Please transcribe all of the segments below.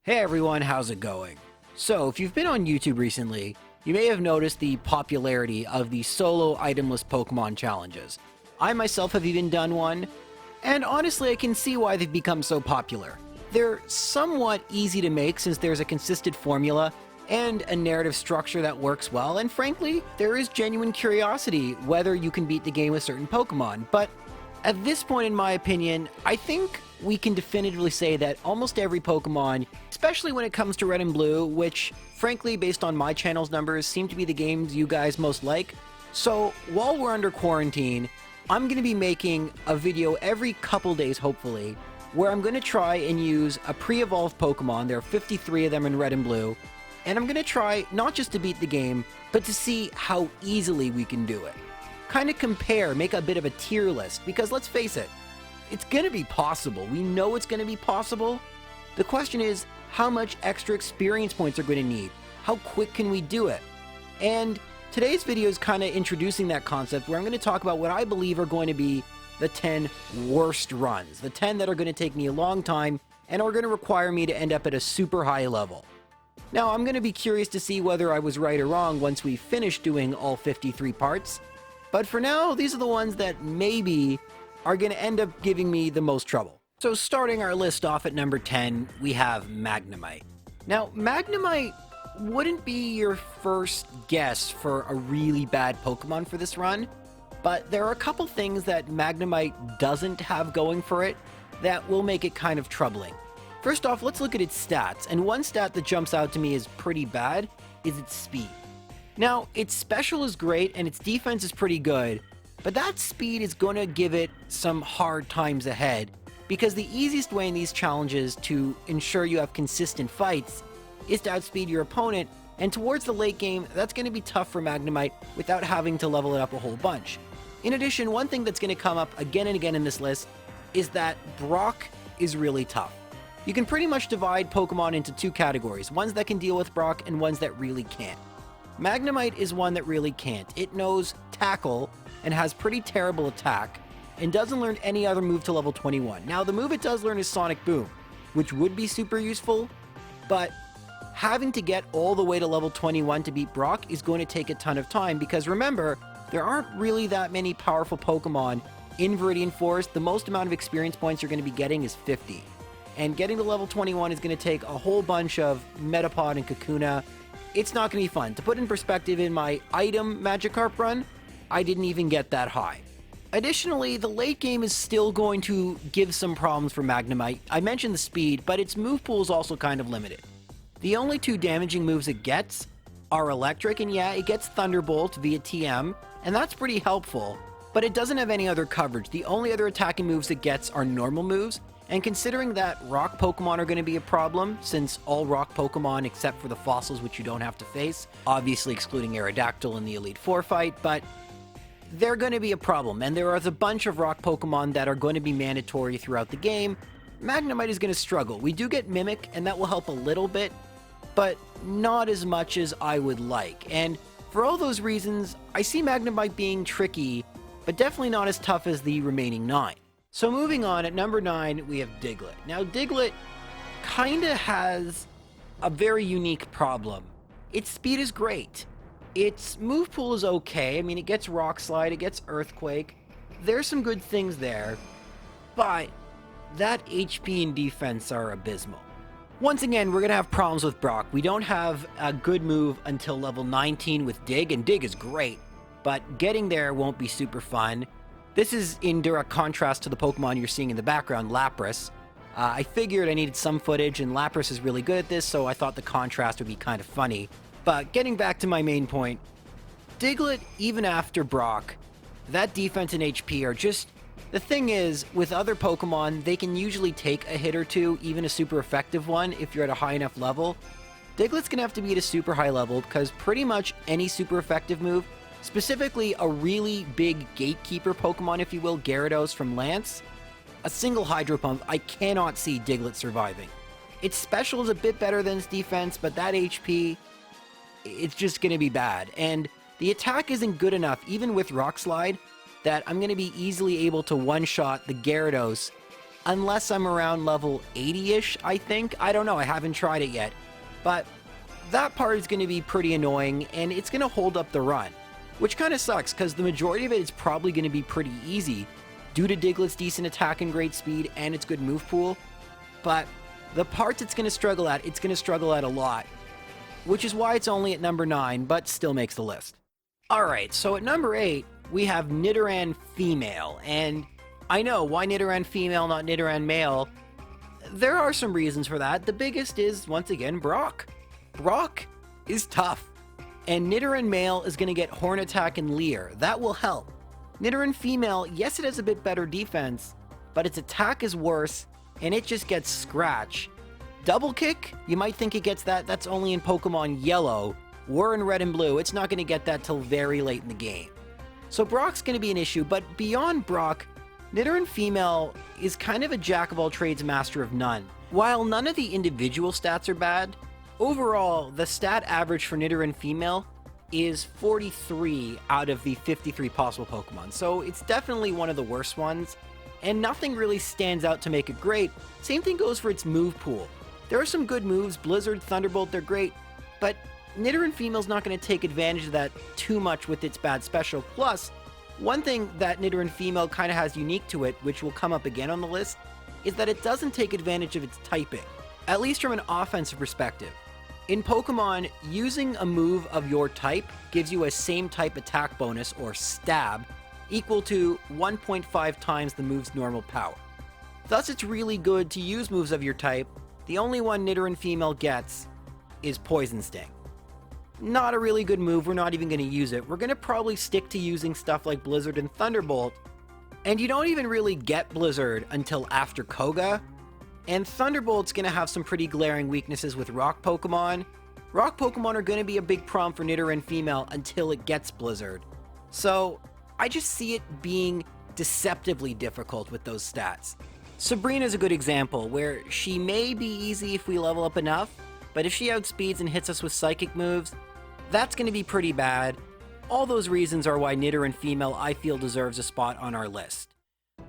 Hey everyone, how's it going? So, if you've been on YouTube recently, you may have noticed the popularity of the solo itemless Pokemon challenges. I myself have even done one, and honestly I can see why they've become so popular. They're somewhat easy to make since there's a consistent formula and a narrative structure that works well, and frankly, there is genuine curiosity whether you can beat the game with certain Pokemon, but at this point in my opinion, I think we can definitively say that almost every Pokemon, especially when it comes to Red and Blue, which frankly based on my channel's numbers seem to be the games you guys most like. So while we're under quarantine, I'm going to be making a video every couple days hopefully, where I'm going to try and use a pre-evolved Pokemon, there are 53 of them in Red and Blue, and I'm going to try not just to beat the game, but to see how easily we can do it. Kind of compare, make a bit of a tier list, because let's face it, it's going to be possible. We know it's going to be possible. The question is, how much extra experience points are going to need? How quick can we do it? And today's video is kind of introducing that concept where I'm going to talk about what I believe are going to be the 10 worst runs. The 10 that are going to take me a long time and are going to require me to end up at a super high level. Now, I'm going to be curious to see whether I was right or wrong once we finish doing all 53 parts. But for now, these are the ones that maybe are going to end up giving me the most trouble. So starting our list off at number 10, we have Magnemite. Now, Magnemite wouldn't be your first guess for a really bad Pokemon for this run, but there are a couple things that Magnemite doesn't have going for it that will make it kind of troubling. First off, let's look at its stats, and one stat that jumps out to me as pretty bad is its speed. Now, its special is great and its defense is pretty good, but that speed is going to give it some hard times ahead, because the easiest way in these challenges to ensure you have consistent fights is to outspeed your opponent, and towards the late game, that's going to be tough for Magnemite without having to level it up a whole bunch. In addition, one thing that's going to come up again and again in this list is that Brock is really tough. You can pretty much divide Pokemon into two categories, ones that can deal with Brock and ones that really can't. Magnemite is one that really can't. It knows Tackle and has pretty terrible attack and doesn't learn any other move to level 21. Now, the move it does learn is Sonic Boom, which would be super useful, but having to get all the way to level 21 to beat Brock is going to take a ton of time, because remember, there aren't really that many powerful Pokemon in Viridian Forest. The most amount of experience points you're going to be getting is 50. And getting to level 21 is going to take a whole bunch of Metapod and Kakuna. It's not going to be fun. To put in perspective, in my item Magikarp run, I didn't even get that high. Additionally, the late game is still going to give some problems for Magnemite. I mentioned the speed, but its move pool is also kind of limited. The only two damaging moves it gets are Electric, and yeah, it gets Thunderbolt via TM, and that's pretty helpful, but it doesn't have any other coverage. The only other attacking moves it gets are normal moves, and considering that rock Pokemon are going to be a problem, since all rock Pokemon except for the fossils which you don't have to face, obviously excluding Aerodactyl in the Elite Four fight, but they're going to be a problem, and there are a bunch of rock Pokemon that are going to be mandatory throughout the game. Magnemite is going to struggle. We do get Mimic, and that will help a little bit, but not as much as I would like, and for all those reasons, I see Magnemite being tricky, but definitely not as tough as the remaining 9. So moving on, at number 9, we have Diglett. Now, Diglett kinda has a very unique problem. Its speed is great. Its move pool is okay. I mean, it gets Rock Slide, it gets Earthquake. There's some good things there, but that HP and defense are abysmal. Once again, we're gonna have problems with Brock. We don't have a good move until level 19 with Dig, and Dig is great, but getting there won't be super fun. This is in direct contrast to the Pokemon you're seeing in the background, Lapras. I figured I needed some footage, and Lapras is really good at this, so I thought the contrast would be kind of funny. But getting back to my main point, Diglett, even after Brock, that defense and HP are just... The thing is, with other Pokemon, they can usually take a hit or two, even a super effective one, if you're at a high enough level. Diglett's gonna have to be at a super high level, because pretty much any super effective move, specifically a really big gatekeeper Pokemon, if you will, Gyarados from Lance, a single Hydro Pump, I cannot see Diglett surviving. Its special is a bit better than its defense, but that HP, it's just going to be bad. And the attack isn't good enough, even with Rock Slide, that I'm going to be easily able to one-shot the Gyarados unless I'm around level 80-ish, I think. I don't know, I haven't tried it yet. But that part is going to be pretty annoying, and it's going to hold up the run. Which kind of sucks, because the majority of it is probably going to be pretty easy, due to Diglett's decent attack and great speed, and its good move pool. But the parts it's going to struggle at a lot. Which is why it's only at number 9, but still makes the list. Alright, so at number 8, we have Nidoran Female, and I know, why Nidoran Female, not Nidoran Male? There are some reasons for that. The biggest is, once again, Brock. Brock is tough, and Nidoran Male is going to get Horn Attack and Leer. That will help. Nidoran Female, yes, it has a bit better defense, but its attack is worse, and it just gets Scratch. Double Kick, you might think it gets that. That's only in Pokemon Yellow. We're in Red and Blue. It's not going to get that till very late in the game. So Brock's going to be an issue, but beyond Brock, Nidoran Female is kind of a jack-of-all-trades, master of none. While none of the individual stats are bad, overall, the stat average for Nidoran Female is 43 out of the 53 possible Pokemon, so it's definitely one of the worst ones, and nothing really stands out to make it great. Same thing goes for its move pool. There are some good moves, Blizzard, Thunderbolt, they're great, but Nidoran Female's not going to take advantage of that too much with its bad special. Plus, one thing that Nidoran Female kind of has unique to it, which will come up again on the list, is that it doesn't take advantage of its typing, at least from an offensive perspective. In Pokemon, using a move of your type gives you a same type attack bonus, or stab, equal to 1.5 times the move's normal power. Thus, it's really good to use moves of your type. The only one Nidoran Female gets is Poison Sting. Not a really good move, we're not even going to use it. We're going to probably stick to using stuff like Blizzard and Thunderbolt, and you don't even really get Blizzard until after Koga, and Thunderbolt's going to have some pretty glaring weaknesses with Rock Pokemon. Rock Pokemon are going to be a big problem for Nidoran Female until it gets Blizzard. So, I just see it being deceptively difficult with those stats. Sabrina's a good example, where she may be easy if we level up enough, but if she outspeeds and hits us with Psychic moves, that's going to be pretty bad. All those reasons are why Nidoran Female, I feel, deserves a spot on our list.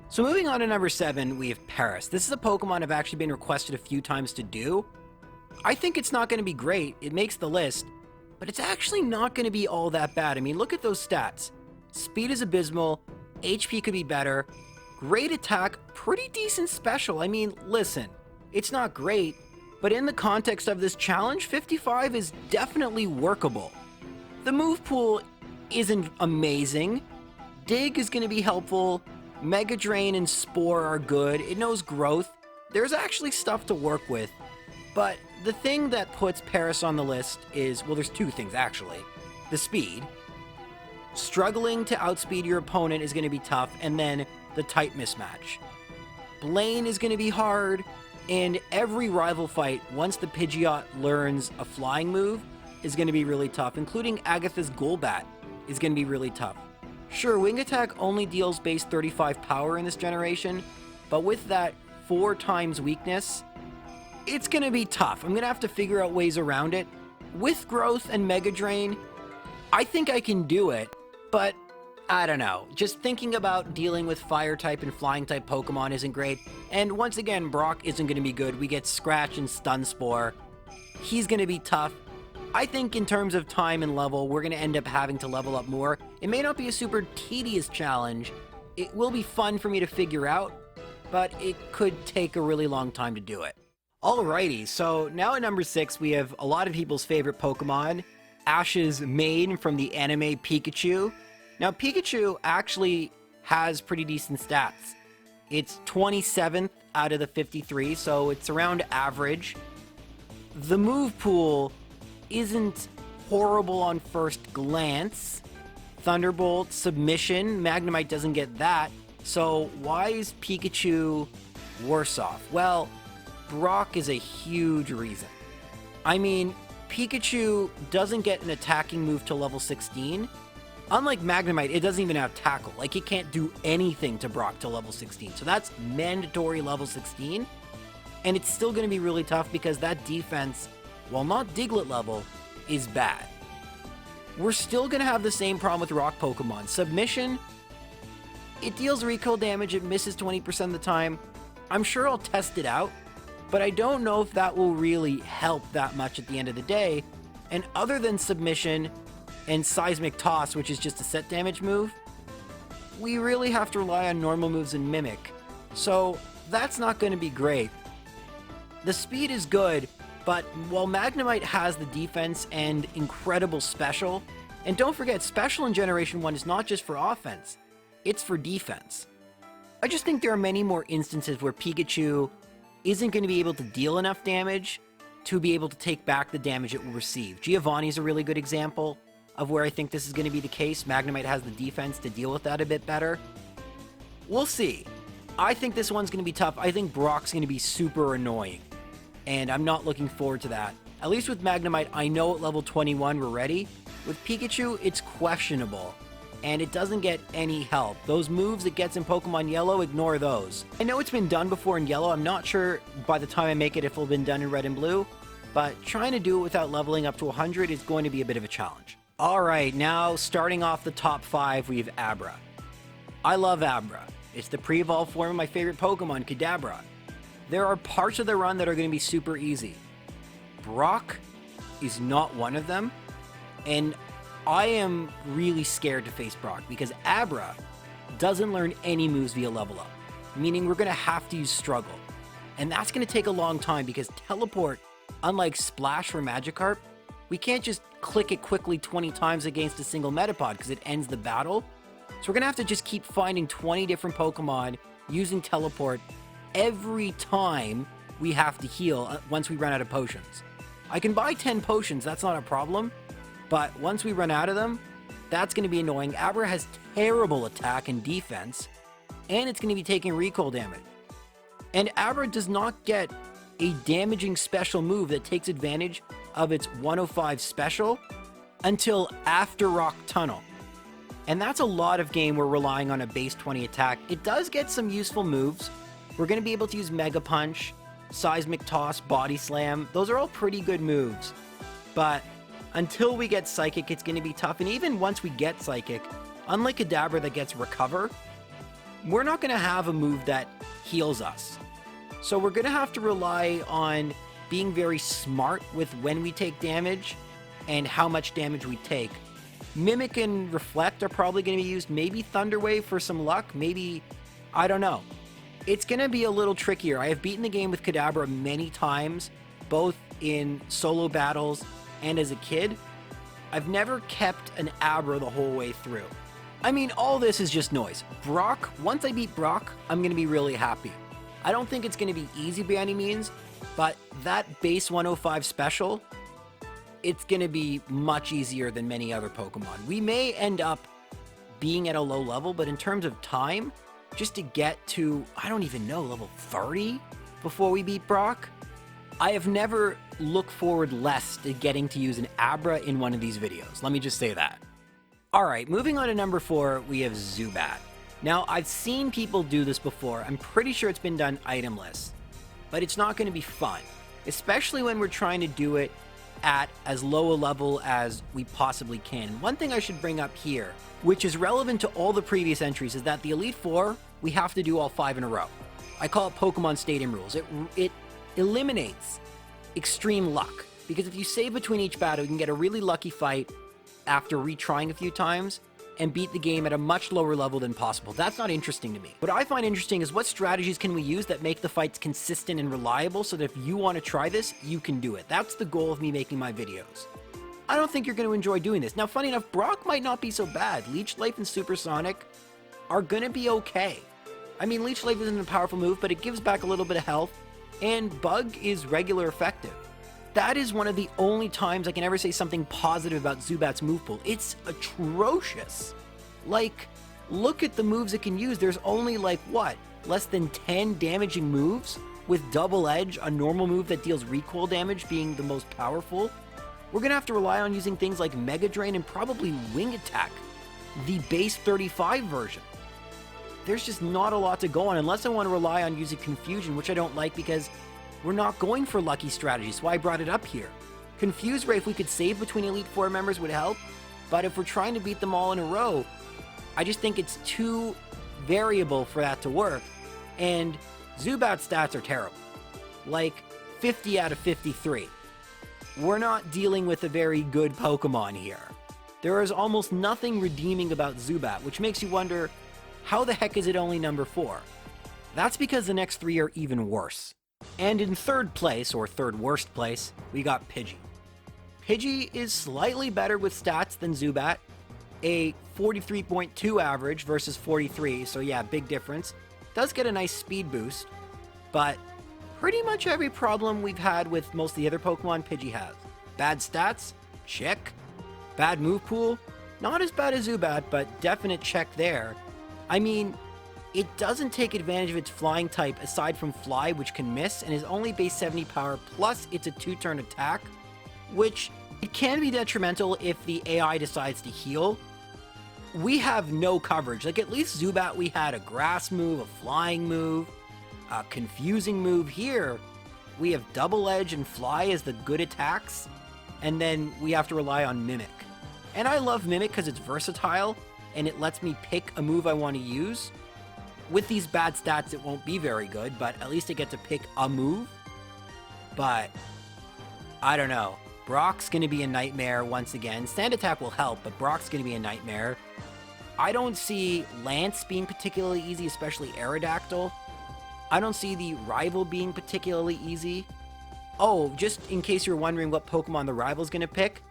So moving on to number 7, we have Paris. This is a Pokemon I've actually been requested a few times to do. I think it's not going to be great, it makes the list, but it's actually not going to be all that bad. I mean, look at those stats. Speed is abysmal, HP could be better, great attack, pretty decent special. I mean, listen, it's not great, but in the context of this challenge, 55 is definitely workable. The move pool isn't amazing. Dig is going to be helpful. Mega Drain and Spore are good. It knows Growth. There's actually stuff to work with. But the thing that puts Paris on the list is, well, there's two things actually. The speed. Struggling to outspeed your opponent is going to be tough, and then the type mismatch. Blaine is going to be hard, and every rival fight, once the Pidgeot learns a flying move, is going to be really tough, including Agatha's Golbat is going to be really tough. Sure, Wing Attack only deals base 35 power in this generation, but with that 4 times weakness, it's going to be tough. I'm going to have to figure out ways around it. With Growth and Mega Drain, I think I can do it, but I don't know. Just thinking about dealing with Fire-type and Flying-type Pokemon isn't great, and once again, Brock isn't going to be good. We get Scratch and Stun Spore. He's going to be tough. I think in terms of time and level, we're going to end up having to level up more. It may not be a super tedious challenge. It will be fun for me to figure out, but it could take a really long time to do it. Alrighty, so now at number 6, we have a lot of people's favorite Pokemon, Ash's main from the anime Pikachu. Now, Pikachu actually has pretty decent stats. It's 27th out of the 53, so it's around average. The move pool isn't horrible on first glance. Thunderbolt, Submission, Magnemite doesn't get that. So why is Pikachu worse off? Well, Brock is a huge reason. I mean, Pikachu doesn't get an attacking move till level 16. Unlike Magnemite, it doesn't even have Tackle. Like, it can't do anything to Brock till level 16. So that's mandatory level 16. And it's still going to be really tough because that defense, while not Diglett level, is bad. We're still going to have the same problem with Rock Pokemon. Submission, it deals recoil damage, it misses 20% of the time. I'm sure I'll test it out, but I don't know if that will really help that much at the end of the day. And other than Submission and Seismic Toss, which is just a set damage move, we really have to rely on normal moves and Mimic. So that's not going to be great. The speed is good, but while Magnemite has the defense and incredible special, and don't forget, special in Generation 1 is not just for offense, it's for defense. I just think there are many more instances where Pikachu isn't going to be able to deal enough damage to be able to take back the damage it will receive. Giovanni is a really good example of where I think this is going to be the case. Magnemite has the defense to deal with that a bit better. We'll see. I think this one's going to be tough. I think Brock's going to be super annoying, and I'm not looking forward to that. At least with Magnemite, I know at level 21 we're ready. With Pikachu, it's questionable, and it doesn't get any help. Those moves it gets in Pokemon Yellow, ignore those. I know it's been done before in Yellow. I'm not sure by the time I make it if it'll been done in Red and Blue, but trying to do it without leveling up to 100 is going to be a bit of a challenge. Alright, now starting off the top 5, we have Abra. I love Abra. It's the pre-evolved form of my favorite Pokemon, Kadabra. There are parts of the run that are going to be super easy. Brock is not one of them, and I am really scared to face Brock because Abra doesn't learn any moves via level up, meaning we're going to have to use Struggle. And that's going to take a long time because Teleport, unlike Splash or Magikarp, we can't just click it quickly 20 times against a single Metapod because it ends the battle. So we're going to have to just keep finding 20 different Pokemon using Teleport every time we have to heal once we run out of potions. I can buy 10 potions, that's not a problem, but once we run out of them, that's going to be annoying. Abra has terrible attack and defense, and it's going to be taking recoil damage. And Abra does not get a damaging special move that takes advantage of its 105 special until after Rock Tunnel. And that's a lot of game we're relying on a base 20 attack. It does get some useful moves. We're going to be able to use Mega Punch, Seismic Toss, Body Slam. Those are all pretty good moves. But until we get Psychic, it's going to be tough. And even once we get Psychic, unlike Kadabra that gets Recover, we're not going to have a move that heals us. So we're going to have to rely on being very smart with when we take damage and how much damage we take. Mimic and Reflect are probably going to be used. Maybe Thunder Wave for some luck. Maybe, I don't know. It's going to be a little trickier. I have beaten the game with Kadabra many times, both in solo battles and as a kid. I've never kept an Abra the whole way through. I mean, all this is just noise. Brock, once I beat Brock, I'm going to be really happy. I don't think it's going to be easy by any means, but that base 105 special, it's going to be much easier than many other Pokemon. We may end up being at a low level, but in terms of time, just to get to, I don't even know, level 30 before we beat Brock, I have never looked forward less to getting to use an Abra in one of these videos. Let me just say that. Alright, moving on to number 4, we have Zubat. Now, I've seen people do this before. I'm pretty sure it's been done itemless, but it's not going to be fun, especially when we're trying to do it at as low a level as we possibly can. One thing I should bring up here, which is relevant to all the previous entries, is that the Elite Four, we have to do all 5 in a row. I call it Pokemon Stadium rules. It eliminates extreme luck, because if you save between each battle, you can get a really lucky fight after retrying a few times and beat the game at a much lower level than possible. That's not interesting to me. What I find interesting is what strategies can we use that make the fights consistent and reliable so that if you want to try this, you can do it. That's the goal of me making my videos. I don't think you're going to enjoy doing this. Now, funny enough, Brock might not be so bad. Leech Life and Supersonic are going to be okay. I mean, Leech Life isn't a powerful move, but it gives back a little bit of health, and Bug is regular effective. That is one of the only times I can ever say something positive about Zubat's move pool. It's atrocious. Like, look at the moves it can use. There's only, like, what? Less than 10 damaging moves? With Double Edge, a normal move that deals recoil damage, being the most powerful? We're going to have to rely on using things like Mega Drain and probably Wing Attack, the base 35 version. There's just not a lot to go on unless I want to rely on using Confusion, which I don't like because we're not going for lucky strategies, so I brought it up here. Confuse Ray, if we could save between Elite Four members, would help, but if we're trying to beat them all in a row, I just think it's too variable for that to work. And Zubat's stats are terrible. Like 50 out of 53. We're not dealing with a very good Pokemon here. There is almost nothing redeeming about Zubat, which makes you wonder, how the heck is it only number 4? That's because the next 3 are even worse. And in third place, or third worst place, we got Pidgey. Pidgey is slightly better with stats than Zubat, a 43.2 average versus 43, so yeah, big difference. Does get a nice speed boost, but pretty much every problem we've had with most of the other Pokemon Pidgey has. Bad stats? Check. Bad move pool? Not as bad as Zubat, but definite check there. I mean, it doesn't take advantage of its flying type aside from Fly, which can miss, and is only base 70 power, plus it's a 2-turn attack, which it can be detrimental if the AI decides to heal. We have no coverage. Like, at least Zubat, we had a grass move, a flying move, a confusing move. Here, we have Double Edge and Fly as the good attacks, and then we have to rely on Mimic. And I love Mimic because it's versatile, and it lets me pick a move I want to use. With these bad stats, it won't be very good, but at least I get to pick a move. But, I don't know. Brock's going to be a nightmare once again. Sand Attack will help, but Brock's going to be a nightmare. I don't see Lance being particularly easy, especially Aerodactyl. I don't see the Rival being particularly easy. Oh, just in case you're wondering what Pokemon the Rival's going to pick,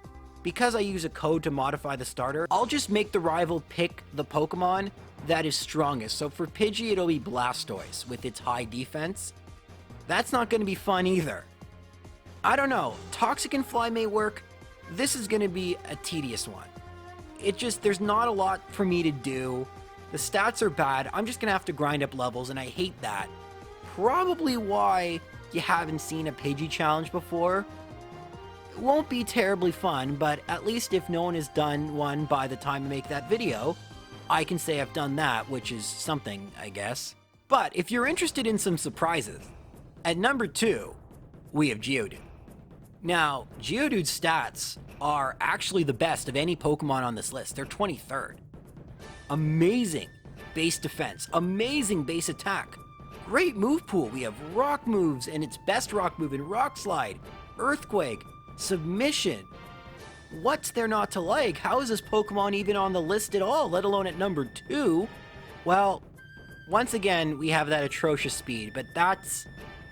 because I use a code to modify the starter, I'll just make the Rival pick the Pokemon that is strongest. So for Pidgey, it'll be Blastoise with its high defense. That's not going to be fun either. I don't know. Toxic and Fly may work. This is going to be a tedious one. There's not a lot for me to do. The stats are bad. I'm just going to have to grind up levels, and I hate that. Probably why you haven't seen a Pidgey challenge before. It won't be terribly fun, but at least if no one has done one by the time I make that video, I can say I've done that, which is something, I guess. But if you're interested in some surprises, at number 2, we have Geodude. Now, Geodude's stats are actually the best of any Pokemon on this list. They're 23rd. Amazing base defense, amazing base attack, great move pool. We have rock moves, and its best rock move in Rock Slide, Earthquake, Submission. What's there not to like? How is this Pokemon even on the list at all, let alone at number 2? Well, once again, we have that atrocious speed, but that's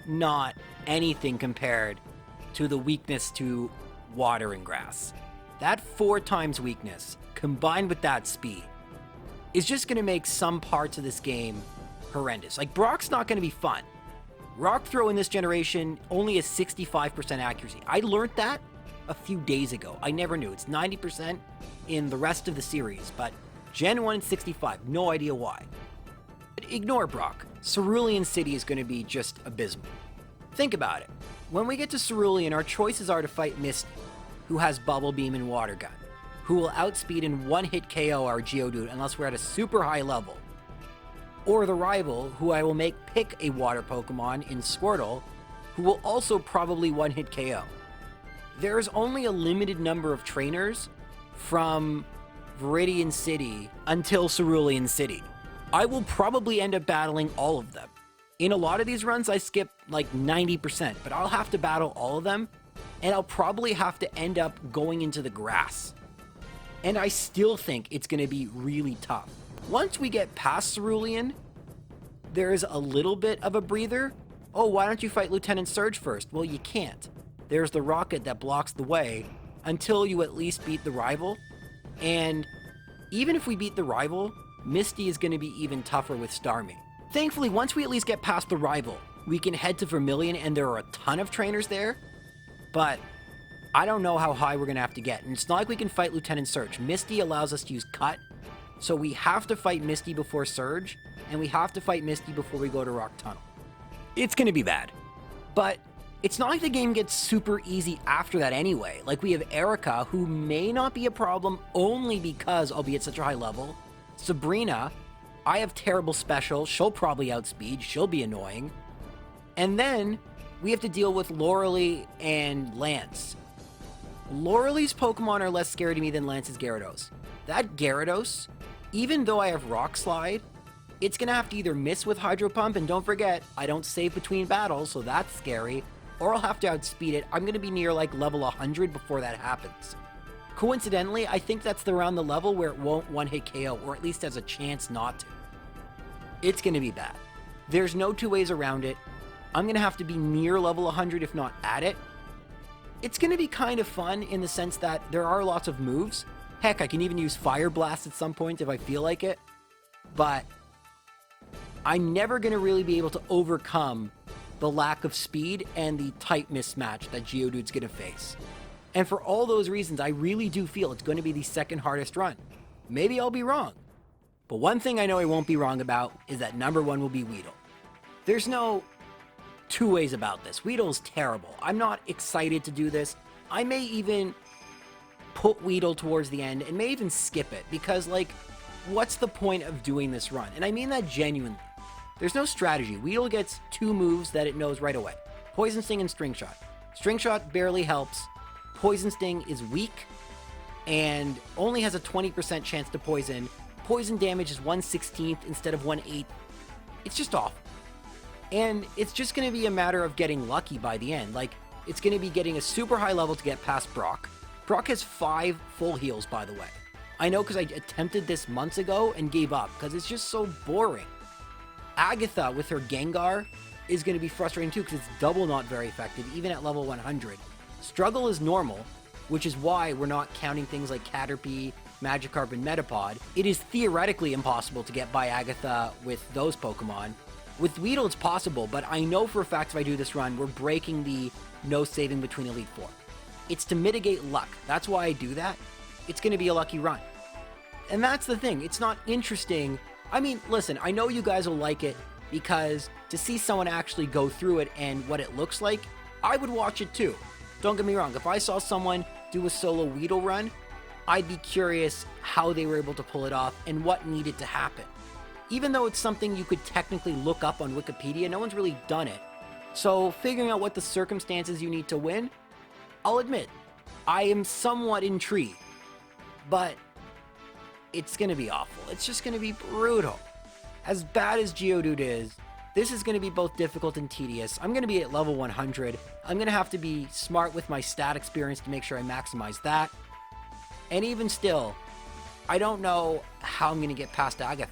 not anything compared to the weakness to water and grass. That 4 times weakness, combined with that speed, is just going to make some parts of this game horrendous. Like, Brock's not going to be fun. Rock Throw in this generation only has 65% accuracy. I learned that a few days ago. I never knew. It's 90% in the rest of the series, but Gen 1 and 65, no idea why. But ignore Brock. Cerulean City is going to be just abysmal. Think about it. When we get to Cerulean, our choices are to fight Misty, who has Bubble Beam and Water Gun, who will outspeed and one-hit KO our Geodude unless we're at a super high level. Or the Rival, who I will make pick a water Pokemon in Squirtle, who will also probably one-hit KO. There's only a limited number of trainers from Viridian City until Cerulean City. I will probably end up battling all of them. In a lot of these runs, I skip like 90%, but I'll have to battle all of them, and I'll probably have to end up going into the grass. And I still think it's going to be really tough. Once we get past Cerulean, there's a little bit of a breather. Oh, why don't you fight Lieutenant Surge first? Well, you can't. There's the rocket that blocks the way until you at least beat the Rival. And even if we beat the Rival, Misty is going to be even tougher with Starmie. Thankfully, once we at least get past the Rival, we can head to Vermilion, and there are a ton of trainers there. But I don't know how high we're going to have to get. And it's not like we can fight Lieutenant Surge. Misty allows us to use Cut. So we have to fight Misty before Surge, and we have to fight Misty before we go to Rock Tunnel. It's going to be bad. But it's not like the game gets super easy after that anyway. Like, we have Erica, who may not be a problem only because I'll be at such a high level. Sabrina, I have terrible special. She'll probably outspeed. She'll be annoying. And then we have to deal with Lorelie and Lance. Lorelie's Pokemon are less scary to me than Lance's Gyarados. That Gyarados, even though I have Rock Slide, It's going to have to either miss with Hydro Pump, and don't forget, I don't save between battles, so that's scary, or I'll have to outspeed it. I'm going to be near like level 100 before that happens. Coincidentally, I think that's around the level where it won't one-hit KO, or at least has a chance not to. It's going to be bad. There's no two ways around it. I'm going to have to be near level 100, if not at it. It's going to be kind of fun in the sense that there are lots of moves. Heck, I can even use Fire Blast at some point if I feel like it. But I'm never going to really be able to overcome the lack of speed and the type mismatch that Geodude's going to face. And for all those reasons, I really do feel it's going to be the second hardest run. Maybe I'll be wrong. But one thing I know I won't be wrong about is that number one will be Weedle. There's no two ways about this. Weedle's terrible. I'm not excited to do this. I may even put Weedle towards the end and may even skip it because, like, what's the point of doing this run? And I mean that genuinely. There's no strategy. Weedle gets two moves that it knows right away. Poison Sting and String Shot. String Shot barely helps. Poison Sting is weak and only has a 20% chance to poison. Poison damage is 1/16 instead of 1/8. It's just awful. And it's just going to be a matter of getting lucky by the end. Like, it's going to be getting a super high level to get past Brock. Brock has 5 full heals, by the way. I know because I attempted this months ago and gave up because it's just so boring. Agatha with her Gengar is going to be frustrating too because it's double not very effective, even at level 100. Struggle is normal, which is why we're not counting things like Caterpie, Magikarp, and Metapod. It is theoretically impossible to get by Agatha with those Pokemon. With Weedle, it's possible, but I know for a fact if I do this run, we're breaking the no saving between Elite Four. It's to mitigate luck. That's why I do that. It's going to be a lucky run. And that's the thing. It's not interesting. I mean, listen, I know you guys will like it because to see someone actually go through it and what it looks like, I would watch it too. Don't get me wrong. If I saw someone do a solo Weedle run, I'd be curious how they were able to pull it off and what needed to happen. Even though it's something you could technically look up on Wikipedia, no one's really done it. So figuring out what the circumstances you need to win, I'll admit, I am somewhat intrigued. But it's going to be awful. It's just going to be brutal. As bad as Geodude is, this is going to be both difficult and tedious. I'm going to be at level 100. I'm going to have to be smart with my stat experience to make sure I maximize that. And even still, I don't know how I'm going to get past Agatha.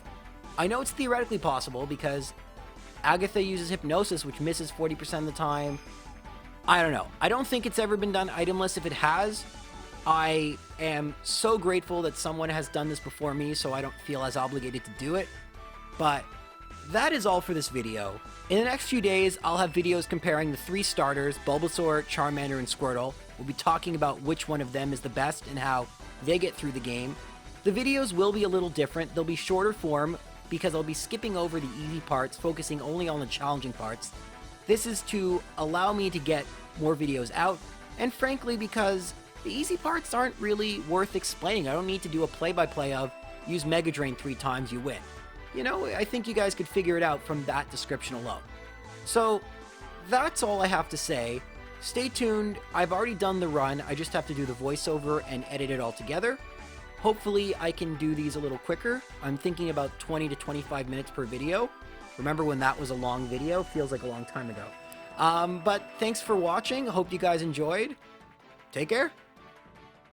I know it's theoretically possible because Agatha uses Hypnosis, which misses 40% of the time. I don't know. I don't think it's ever been done itemless. If it has, I am so grateful that someone has done this before me, so I don't feel as obligated to do it. But that is all for this video. In the next few days, I'll have videos comparing the 3 starters, Bulbasaur, Charmander, and Squirtle. We'll be talking about which one of them is the best and how they get through the game. The videos will be a little different. They'll be shorter form because I'll be skipping over the easy parts, focusing only on the challenging parts. This is to allow me to get more videos out, and frankly because the easy parts aren't really worth explaining. I don't need to do a play-by-play of use Mega Drain 3 times, you win. You know, I think you guys could figure it out from that description alone. So that's all I have to say. Stay tuned. I've already done the run. I just have to do the voiceover and edit it all together. Hopefully I can do these a little quicker. I'm thinking about 20 to 25 minutes per video. Remember when that was a long video? Feels like a long time ago. But thanks for watching. Hope you guys enjoyed. Take care.